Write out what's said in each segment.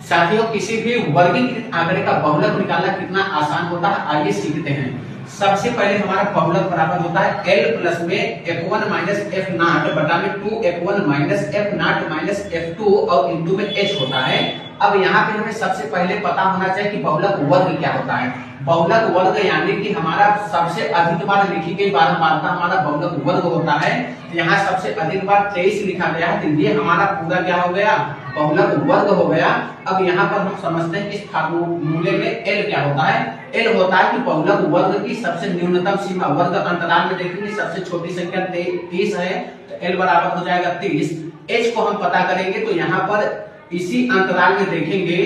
साथियों, किसी भी वर्गीकृत आंकड़े का बहुलक निकालना कितना आसान होता है, आइए सीखते हैं। सबसे पहले हमारा बहुलक बराबर होता है L प्लस में F1 माइनस एफ नॉट बटा में 2F1 minus F not minus F2 और इंटू में H होता है। अब यहाँ पे हमें सबसे पहले पता होना चाहिए कि बहुलक वर्ग क्या होता है। बहुलक वर्ग यानी कि हमारा सबसे अधिक बार लिखी गई बारंबारता हमारा बहुलक वर्ग होता है। यहाँ सबसे अधिक बार 23 लिखा गया है, तो ये हमारा पूरा क्या हो गया, बहुलक वर्ग हो गया। अब यहाँ पर हम समझते हैं इस फार्मूले में L क्या होता है। L होता है कि बहुलक वर्ग की सबसे न्यूनतम सीमा, वर्ग अंतराल में देखेंगे सबसे छोटी संख्या 30 है, तो L बराबर हो जाएगा 30। H को हम पता करेंगे तो यहाँ पर इसी अंतराल में देखेंगे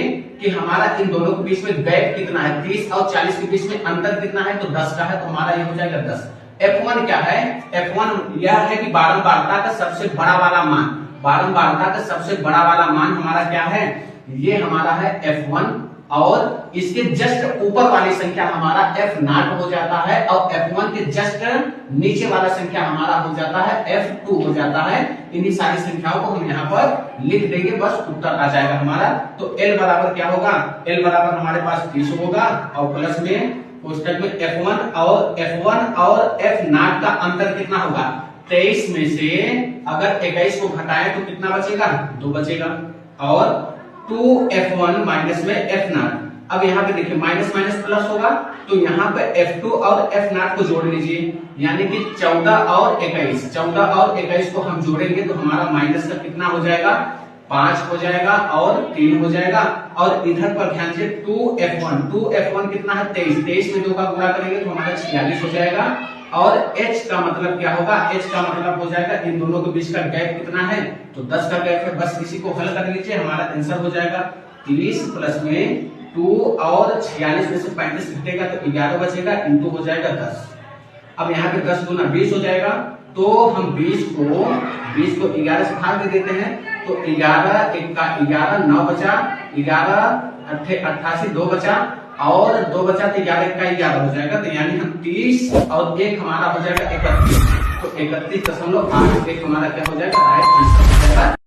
कि हमारा इन दोनों के बीच में गैप कितना है, 30 और 40 के बीच में अंतर कितना है, तो 10 का है, तो हमारा ये हो जाएगा 10। F1 क्या है, F1 यह है कि बारंबारता का सबसे बड़ा वाला मान, बारंबारता का सबसे बड़ा वाला मान हमारा क्या है, ये हमारा है F1 और इसके जस्ट ऊपर वाली संख्या हमारा F नॉट हो जाता है और F1 के जस्ट नीचे वाला संख्या हमारा हो जाता है F2 हो जाता है। इन्हीं सारी संख्याओं को हम यहाँ पर लिख देंगे, बस उत्तर आ जाएगा हमारा। तो L बराबर क्या होगा, L बराबर हमारे पास 30 होगा और प्लस में कोष्टक में F1 और F नॉट का अंतर कितना होगा, 23 में से अगर 21 को घटाएं तो कितना बचेगा, 2 बचेगा और 2F1 माइनस में F नॉट। अब यहाँ पे देखिए माइनस माइनस प्लस होगा, तो यहाँ पे F2 और F नॉट को जोड़ लीजिए, यानी कि 14 और 21 को हम जोड़ेंगे तो हमारा माइनस का कितना हो जाएगा, 5 हो जाएगा और 3 हो जाएगा। और इधर पर ध्यान से 2F1 कितना है, 23 में 2 का गुणा करेंगे तो हमारा 46 हो जाएगा। और H का मतलब क्या होगा, H का मतलब हो जाएगा इन दोनों के बीच का गैप कितना है, तो 10 का गैप है। बस इसी को हल कर लीजिए, हमारा आंसर हो जाएगा 30 प्लस में 2 और 46 में से 35 घटेगा तो 11 बचेगा, इंटू हो जाएगा 10। अब यहाँ पे 10 गुना 20 हो जाएगा, तो हम 20 को 11 से भाग दे देते हैं, तो 11 1 का 11 9 बचा, 11 88 2 बचा और 2 बचा तो 11 1 का 11 हो जाएगा। तो यानी हम 30 और 1 हमारा हो जाएगा 31, तो 31.81 हमारा क्या हो जाएगा, राइट आंसर हो जाएगा।